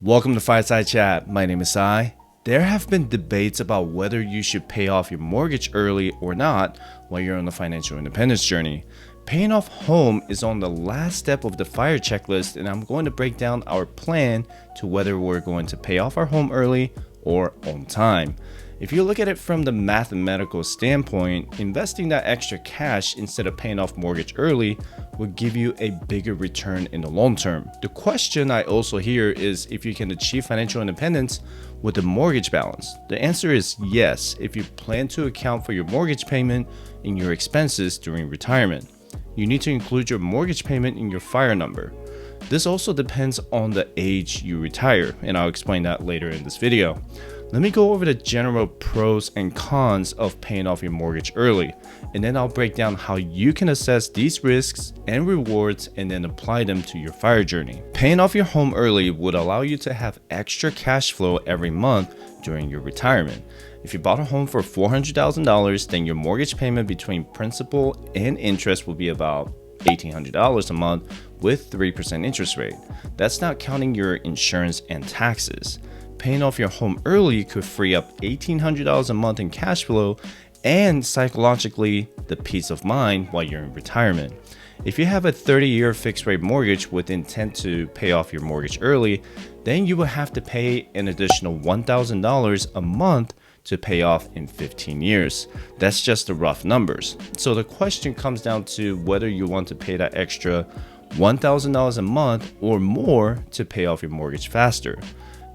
Welcome to Fireside Chat. My name is Sai. There have been debates about whether you should pay off your mortgage early or not while you're on the financial independence journey. Paying off home is on the last step of the FIRE checklist, and I'm going to break down our plan to whether we're going to pay off our home early or on time. If you look at it from the mathematical standpoint, investing that extra cash instead of paying off mortgage early would give you a bigger return in the long term. The question I also hear is if you can achieve financial independence with a mortgage balance. The answer is yes, if you plan to account for your mortgage payment in your expenses during retirement. You need to include your mortgage payment in your FIRE number. This also depends on the age you retire, and I'll explain that later in this video. Let me go over the general pros and cons of paying off your mortgage early, and then I'll break down how you can assess these risks and rewards and then apply them to your FIRE journey. Paying off your home early would allow you to have extra cash flow every month during your retirement. If you bought a home for $400,000, then your mortgage payment between principal and interest will be about $1,800 a month with 3% interest rate. That's not counting your insurance and taxes. Paying off your home early could free up $1,800 a month in cash flow and psychologically the peace of mind while you're in retirement. If you have a 30-year fixed rate mortgage with intent to pay off your mortgage early, then you will have to pay an additional $1,000 a month to pay off in 15 years. That's just the rough numbers. So the question comes down to whether you want to pay that extra $1,000 a month or more to pay off your mortgage faster.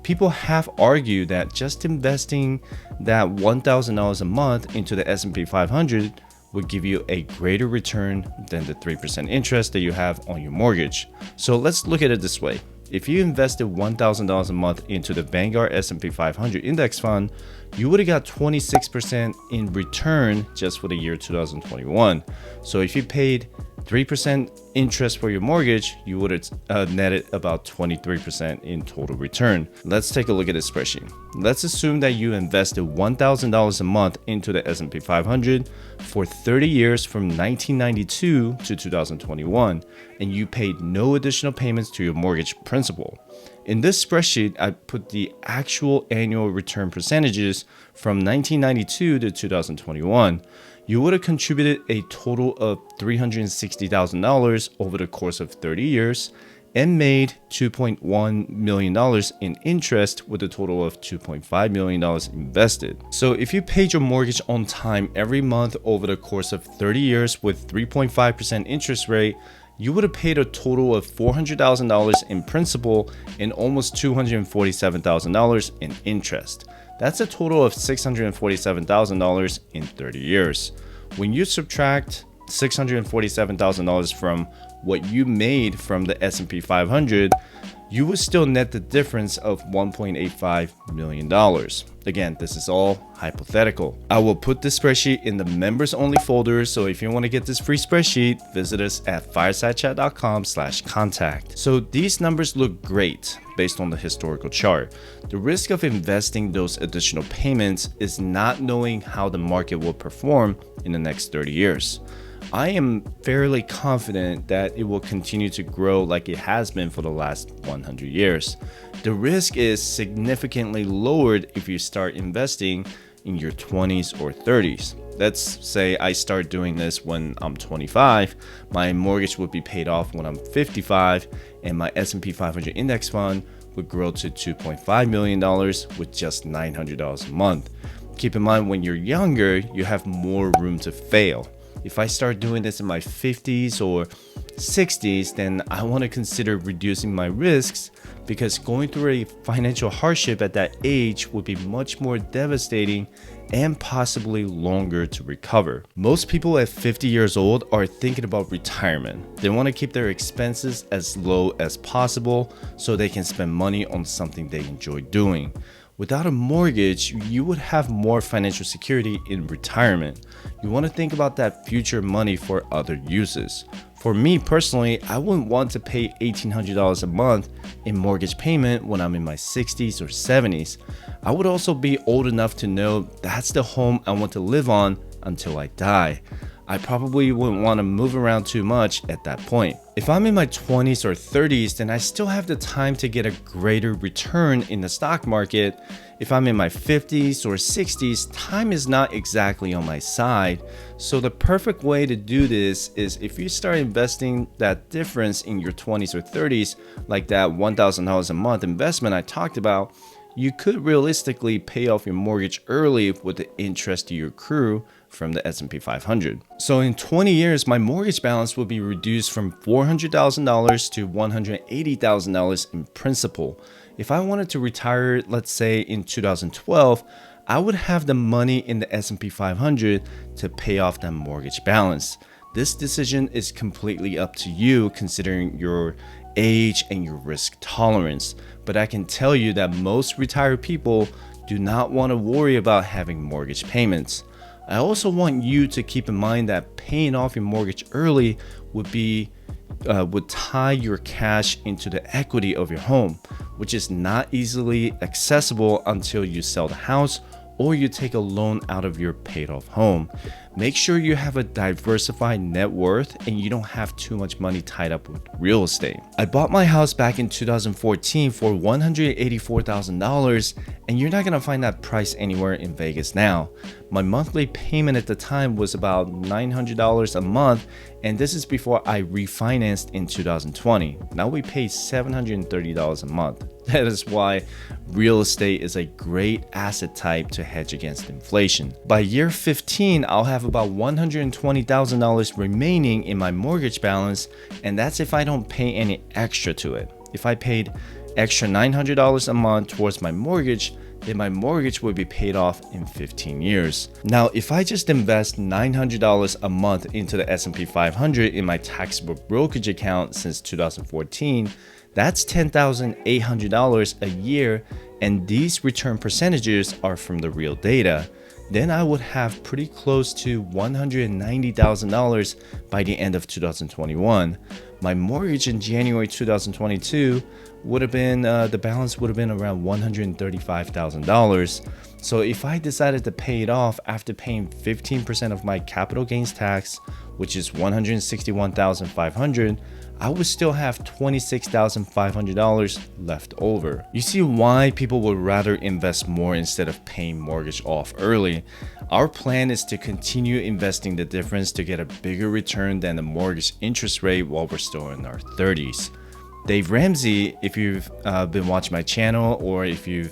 People have argued that just investing that $1,000 a month into the S&P 500 would give you a greater return than the 3% interest that you have on your mortgage. So let's look at it this way. If you invested $1,000 a month into the Vanguard S&P 500 index fund, you would have got 26% in return just for the year 2021. So if you paid 3% interest for your mortgage, you would have netted about 23% in total return. Let's take a look at this spreadsheet. Let's assume that you invested $1,000 a month into the S&P 500 for 30 years from 1992 to 2021, and you paid no additional payments to your mortgage principal. In this spreadsheet, I put the actual annual return percentages from 1992 to 2021. You would have contributed a total of $360,000 over the course of 30 years and made $2.1 million in interest with a total of $2.5 million invested. So if you paid your mortgage on time every month over the course of 30 years with 3.5% interest rate, you would have paid a total of $400,000 in principal and almost $247,000 in interest. That's a total of $647,000 in 30 years. When you subtract $647,000 from what you made from the S&P 500, you would still net the difference of $1.85 million. Again, this is all hypothetical. I will put this spreadsheet in the members only folder, so if you want to get this free spreadsheet, visit us at firesidechat.com/contact. So these numbers look great based on the historical chart. The risk of investing those additional payments is not knowing how the market will perform in the next 30 years. I am fairly confident that it will continue to grow like it has been for the last 100 years. The risk is significantly lowered if you start investing in your 20s or 30s. Let's say I start doing this when I'm 25, my mortgage would be paid off when I'm 55, and my S&P 500 index fund would grow to $2.5 million with just $900 a month. Keep in mind, when you're younger, you have more room to fail. If I start doing this in my 50s or 60s, then I want to consider reducing my risks, because going through a financial hardship at that age would be much more devastating and possibly longer to recover. Most people at 50 years old are thinking about retirement. They want to keep their expenses as low as possible so they can spend money on something they enjoy doing. Without a mortgage, you would have more financial security in retirement. You want to think about that future money for other uses. For me personally, I wouldn't want to pay $1,800 a month in mortgage payment when I'm in my 60s or 70s. I would also be old enough to know that's the home I want to live on until I die. I probably wouldn't want to move around too much at that point. If I'm in my 20s or 30s, then I still have the time to get a greater return in the stock market. If I'm in my 50s or 60s, time is not exactly on my side. So the perfect way to do this is if you start investing that difference in your 20s or 30s, like that $1,000 a month investment I talked about, you could realistically pay off your mortgage early with the interest you accrue from the S&P 500. So in 20 years, my mortgage balance will be reduced from $400,000 to $180,000 in principal. If I wanted to retire, let's say in 2012, I would have the money in the S&P 500 to pay off that mortgage balance. This decision is completely up to you considering your age and your risk tolerance. But I can tell you that most retired people do not want to worry about having mortgage payments. I also want you to keep in mind that paying off your mortgage early would tie your cash into the equity of your home, which is not easily accessible until you sell the house or you take a loan out of your paid off home. Make sure you have a diversified net worth and you don't have too much money tied up with real estate. I bought my house back in 2014 for $184,000, and you're not gonna find that price anywhere in Vegas now. My monthly payment at the time was about $900 a month, and this is before I refinanced in 2020. Now we pay $730 a month. That is why real estate is a great asset type to hedge against inflation. By year 15, I'll have about $120,000 remaining in my mortgage balance, and that's if I don't pay any extra to it. If I paid extra $900 a month towards my mortgage, then my mortgage would be paid off in 15 years. Now, if I just invest $900 a month into the S&P 500 in my taxable brokerage account since 2014, that's $10,800 a year, and these return percentages are from the real data. Then I would have pretty close to $190,000 by the end of 2021. My mortgage in January 2022 would have been, the balance would have been around $135,000. So if I decided to pay it off after paying 15% of my capital gains tax, which is $161,500, I would still have $26,500 left over. You see why people would rather invest more instead of paying mortgage off early. Our plan is to continue investing the difference to get a bigger return than the mortgage interest rate while we're still in our 30s. Dave Ramsey, if you've been watching my channel, or if you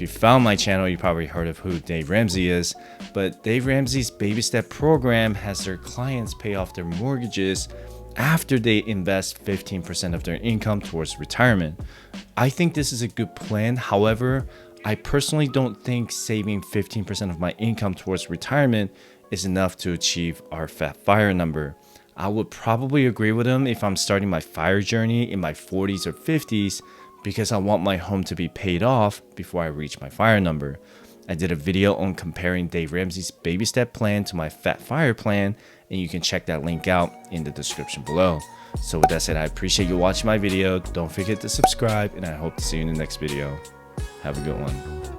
found my channel, you probably heard of who Dave Ramsey is. But Dave Ramsey's baby step program has their clients pay off their mortgages after they invest 15% of their income towards retirement. I think this is a good plan. However, I personally don't think saving 15% of my income towards retirement is enough to achieve our Fat FIRE number. I would probably agree with him if I'm starting my FIRE journey in my 40s or 50s, because I want my home to be paid off before I reach my FIRE number. I did a video on comparing Dave Ramsey's baby step plan to my Fat FIRE plan, and you can check that link out in the description below. So with that said, I appreciate you watching my video. Don't forget to subscribe, and I hope to see you in the next video. Have a good one.